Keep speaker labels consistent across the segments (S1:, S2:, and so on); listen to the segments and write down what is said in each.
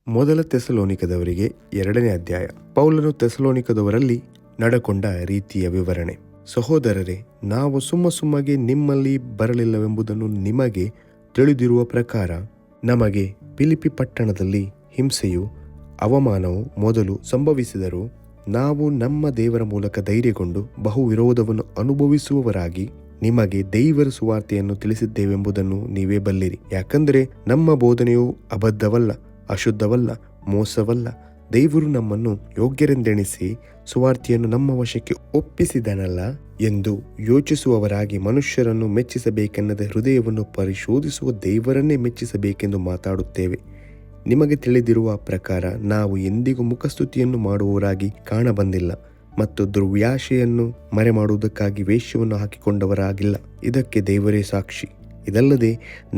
S1: ಮೊದಲ ಥೆಸಲೋನಿಕದವರಿಗೆ 2ನೇ ಅಧ್ಯಾಯ. ಪೌಲನು ಥೆಸಲೋನಿಕದವರಲ್ಲಿ ನಡಕೊಂಡ ರೀತಿಯ ವಿವರಣೆ. ಸಹೋದರರೇ, ನಾವು ಸುಮ್ಮಗೆ ನಿಮ್ಮಲ್ಲಿ ಬರಲಿಲ್ಲವೆಂಬುದನ್ನು ನಿಮಗೆ ತಿಳಿದಿರುವ ಪ್ರಕಾರ ನಮಗೆ ಫಿಲಿಪ್ಪಿ ಪಟ್ಟಣದಲ್ಲಿ ಹಿಂಸೆಯು ಅವಮಾನವು ಮೊದಲು ಸಂಭವಿಸಿದರೂ ನಾವು ನಮ್ಮ ದೇವರ ಮೂಲಕ ಧೈರ್ಯಗೊಂಡು ಬಹು ವಿರೋಧವನ್ನು ಅನುಭವಿಸುವವರಾಗಿ ನಿಮಗೆ ದೇವರ ಸುವಾರ್ತೆಯನ್ನು ತಿಳಿಸಿದ್ದೇವೆಂಬುದನ್ನು ನೀವೇ ಬಲ್ಲಿರಿ. ಯಾಕಂದರೆ ನಮ್ಮ ಬೋಧನೆಯು ಅಬದ್ಧವಲ್ಲ, ಅಶುದ್ಧವಲ್ಲ, ಮೋಸವಲ್ಲ. ದೇವರು ನಮ್ಮನ್ನು ಯೋಗ್ಯರೆಂದೆಣಿಸಿ ಸುವಾರ್ತೆಯನ್ನು ನಮ್ಮ ವಶಕ್ಕೆ ಒಪ್ಪಿಸಿದನಲ್ಲ ಎಂದು ಯೋಚಿಸುವವರಾಗಿ ಮನುಷ್ಯರನ್ನು ಮೆಚ್ಚಿಸಬೇಕೆನ್ನದೆ ಹೃದಯವನ್ನು ಪರಿಶೋಧಿಸುವ ದೇವರನ್ನೇ ಮೆಚ್ಚಿಸಬೇಕೆಂದು ಮಾತಾಡುತ್ತೇವೆ. ನಿಮಗೆ ತಿಳಿದಿರುವ ಪ್ರಕಾರ ನಾವು ಎಂದಿಗೂ ಮುಖಸ್ತುತಿಯನ್ನು ಮಾಡುವವರಾಗಿ ಕಾಣಬಂದಿಲ್ಲ ಮತ್ತು ದುರ್ವ್ಯಾಶೆಯನ್ನು ಮರೆಮಾಡುವುದಕ್ಕಾಗಿ ವೇಶ್ಯವನ್ನು ಹಾಕಿಕೊಂಡವರಾಗಿಲ್ಲ. ಇದಕ್ಕೆ ದೇವರೇ ಸಾಕ್ಷಿ. ಇದಲ್ಲದೆ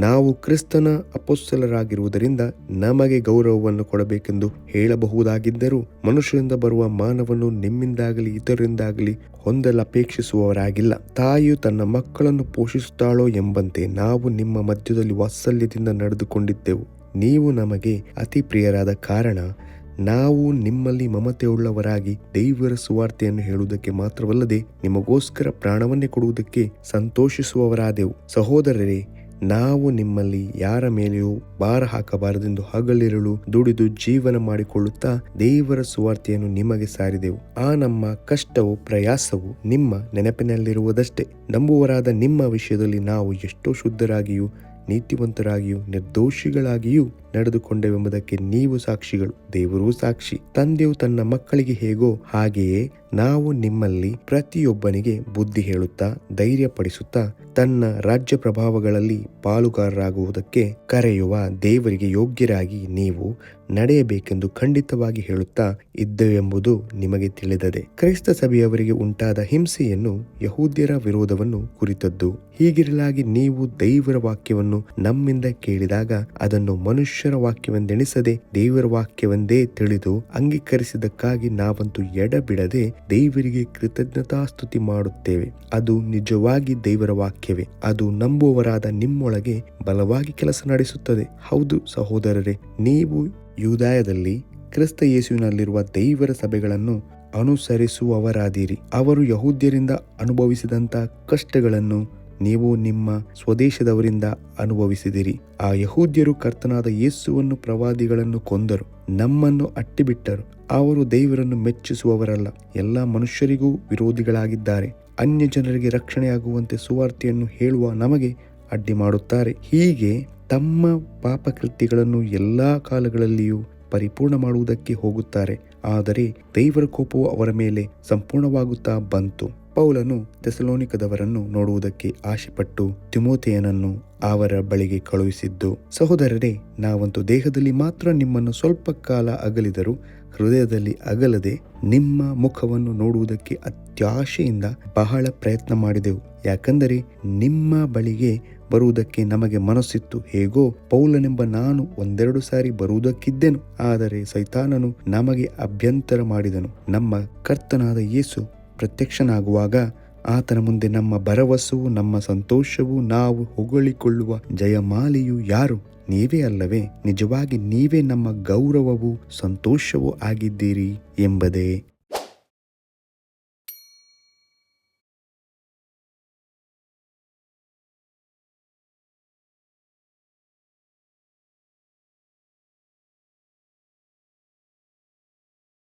S1: ನಾವು ಕ್ರಿಸ್ತನ ಅಪೊಸ್ತಲರಾಗಿರುವುದರಿಂದ ನಮಗೆ ಗೌರವವನ್ನು ಕೊಡಬೇಕೆಂದು ಹೇಳಬಹುದಾಗಿದ್ದರೂ ಮನುಷ್ಯರಿಂದ ಬರುವ ಮಾನವನ್ನು ನಿಮ್ಮಿಂದಾಗಲಿ ಇತರರಿಂದಾಗಲಿ ಹೊಂದಲು ಅಪೇಕ್ಷಿಸುವವರಾಗಿಲ್ಲ. ತಾಯಿಯು ತನ್ನ ಮಕ್ಕಳನ್ನು ಪೋಷಿಸುತ್ತಾಳೋ ಎಂಬಂತೆ ನಾವು ನಿಮ್ಮ ಮಧ್ಯದಲ್ಲಿ ವಾತ್ಸಲ್ಯದಿಂದ ನಡೆದುಕೊಂಡಿದ್ದೆವು. ನೀವು ನಮಗೆ ಅತಿ ಪ್ರಿಯರಾದ ಕಾರಣ ನಾವು ನಿಮ್ಮಲ್ಲಿ ಮಮತೆಯುಳ್ಳವರಾಗಿ ದೇವರ ಸುವಾರ್ತೆಯನ್ನು ಹೇಳುವುದಕ್ಕೆ ಮಾತ್ರವಲ್ಲದೆ ನಿಮಗೋಸ್ಕರ ಪ್ರಾಣವನ್ನೇ ಕೊಡುವುದಕ್ಕೆ ಸಂತೋಷಿಸುವವರಾದೆವು. ಸಹೋದರರೇ, ನಾವು ನಿಮ್ಮಲ್ಲಿ ಯಾರ ಮೇಲೆಯೂ ಭಾರ ಹಾಕಬಾರದೆಂದು ಹಗಲಿರುಳು ದುಡಿದು ಜೀವನ ಮಾಡಿಕೊಳ್ಳುತ್ತಾ ದೇವರ ಸುವಾರ್ತೆಯನ್ನು ನಿಮಗೆ ಸಾರಿದೆವು. ಆ ನಮ್ಮ ಕಷ್ಟವು ಪ್ರಯಾಸವು ನಿಮ್ಮ ನೆನಪಿನಲ್ಲಿರುವುದಷ್ಟೇ. ನಂಬುವರಾದ ನಿಮ್ಮ ವಿಷಯದಲ್ಲಿ ನಾವು ಎಷ್ಟೋ ಶುದ್ಧರಾಗಿಯೂ ನೀತಿವಂತರಾಗಿಯೂ ನಿರ್ದೋಷಿಗಳಾಗಿಯೂ ನಡೆದುಕೊಂಡೆವೆಂಬುದಕ್ಕೆ ನೀವು ಸಾಕ್ಷಿಗಳು, ದೇವರೂ ಸಾಕ್ಷಿ. ತಂದೆಯು ತನ್ನ ಮಕ್ಕಳಿಗೆ ಹೇಗೋ ಹಾಗೆಯೇ ನಾವು ನಿಮ್ಮಲ್ಲಿ ಪ್ರತಿಯೊಬ್ಬನಿಗೆ ಬುದ್ಧಿ ಹೇಳುತ್ತಾ ಧೈರ್ಯಪಡಿಸುತ್ತಾ ತನ್ನ ರಾಜ್ಯ ಪ್ರಭಾವಗಳಲ್ಲಿ ಪಾಲುಗಾರರಾಗುವುದಕ್ಕೆ ಕರೆಯುವ ದೇವರಿಗೆ ಯೋಗ್ಯರಾಗಿ ನೀವು ನಡೆಯಬೇಕೆಂದು ಖಂಡಿತವಾಗಿ ಹೇಳುತ್ತಾ ಇದ್ದೆವೆಂಬುದು ನಿಮಗೆ ತಿಳಿದದೆ. ಕ್ರೈಸ್ತ ಸಭೆಯವರಿಗೆ ಉಂಟಾದ ಹಿಂಸೆಯನ್ನು ಯಹೂದ್ಯರ ವಿರೋಧವನ್ನು ಕುರಿತದ್ದು. ಹೀಗಿರಲಾಗಿ ನೀವು ದೇವರ ವಾಕ್ಯವನ್ನು ನಮ್ಮಿಂದ ಕೇಳಿದಾಗ ಅದನ್ನು ಮನುಷ್ಯರ ವಾಕ್ಯವೆಂದೆಣಿಸದೆ ದೇವರ ವಾಕ್ಯವೆಂದೇ ತಿಳಿದು ಅಂಗೀಕರಿಸಿದ್ದಕ್ಕಾಗಿ ನಾವಂತೂ ಎಡಬಿಡದೆ ದೇವರಿಗೆ ಕೃತಜ್ಞತಾಸ್ತುತಿ ಮಾಡುತ್ತೇವೆ. ಅದು ನಿಜವಾಗಿ ದೇವರ ವಾಕ್ಯವೇ. ಅದು ನಂಬುವವರಾದ ನಿಮ್ಮೊಳಗೆ ಬಲವಾಗಿ ಕೆಲಸ ನಡೆಸುತ್ತದೆ. ಹೌದು ಸಹೋದರರೇ, ನೀವು ಯೂದಾಯದಲ್ಲಿ ಕ್ರಿಸ್ತ ಯೇಸುವಿನಲ್ಲಿರುವ ದೇವರ ಸಭೆಗಳನ್ನು ಅನುಸರಿಸುವವರಾದಿರಿ. ಅವರು ಯಹೂದ್ಯರಿಂದ ಅನುಭವಿಸಿದಂಥ ಕಷ್ಟಗಳನ್ನು ನೀವು ನಿಮ್ಮ ಸ್ವದೇಶದವರಿಂದ ಅನುಭವಿಸಿದಿರಿ. ಆ ಯಹೂದ್ಯರು ಕರ್ತನಾದ ಯೇಸುವನ್ನು ಪ್ರವಾದಿಗಳನ್ನು ಕೊಂದರು, ನಮ್ಮನ್ನು ಅಟ್ಟಿಬಿಟ್ಟರು. ಅವರು ದೇವರನ್ನು ಮೆಚ್ಚಿಸುವವರಲ್ಲ, ಎಲ್ಲ ಮನುಷ್ಯರಿಗೂ ವಿರೋಧಿಗಳಾಗಿದ್ದಾರೆ. ಅನ್ಯ ಜನರಿಗೆ ರಕ್ಷಣೆಯಾಗುವಂತೆ ಸುವಾರ್ತೆಯನ್ನು ಹೇಳುವ ನಮಗೆ ಅಡ್ಡಿ ಮಾಡುತ್ತಾರೆ. ಹೀಗೆ ತಮ್ಮ ಪಾಪಕೃತ್ಯಗಳನ್ನು ಎಲ್ಲಾ ಕಾಲಗಳಲ್ಲಿಯೂ ಪರಿಪೂರ್ಣ ಮಾಡುವುದಕ್ಕೆ ಹೋಗುತ್ತಾರೆ. ಆದರೆ ದೇವರ ಕೋಪವು ಅವರ ಮೇಲೆ ಸಂಪೂರ್ಣವಾಗುತ್ತಾ ಬಂತು. ಪೌಲನು ಥೆಸಲೋನಿಕದವರನ್ನು ನೋಡುವುದಕ್ಕೆ ಆಶೆಪಟ್ಟು ತಿಮೋಥೆಯನನ್ನು ಅವರ ಬಳಿಗೆ ಕಳುಹಿಸಿದ್ದು. ಸಹೋದರರೇ, ನಾವಂತೂ ದೇಹದಲ್ಲಿ ಮಾತ್ರ ನಿಮ್ಮನ್ನು ಸ್ವಲ್ಪ ಕಾಲ ಅಗಲಿದರೂ ಹೃದಯದಲ್ಲಿ ಅಗಲದೆ ನಿಮ್ಮ ಮುಖವನ್ನು ನೋಡುವುದಕ್ಕೆ ಅತ್ಯಾಶೆಯಿಂದ ಬಹಳ ಪ್ರಯತ್ನ ಮಾಡಿದೆವು. ಯಾಕಂದರೆ ನಿಮ್ಮ ಬಳಿಗೆ ಬರುವುದಕ್ಕೆ ನಮಗೆ ಮನಸ್ಸಿತ್ತು. ಹೇಗೋ ಪೌಲನೆಂಬ ನಾನು 1-2 ಸಾರಿ ಬರುವುದಕ್ಕಿದ್ದೆನು. ಆದರೆ ಸೈತಾನನು ನಮಗೆ ಅಭ್ಯಂತರ ಮಾಡಿದನು. ನಮ್ಮ ಕರ್ತನಾದ ಯೇಸು ಪ್ರತ್ಯಕ್ಷನಾಗುವಾಗ ಆತನ ಮುಂದೆ ನಮ್ಮ ಭರವಸವು, ನಮ್ಮ ಸಂತೋಷವು, ನಾವು ಹೊಗಳಿಕೊಳ್ಳುವ ಜಯಮಾಲೆಯು ಯಾರು? ನೀವೇ ಅಲ್ಲವೇ? ನಿಜವಾಗಿ ನೀವೇ ನಮ್ಮ ಗೌರವವೂ ಸಂತೋಷವೂ ಆಗಿದ್ದೀರಿ ಎಂಬುದೇ.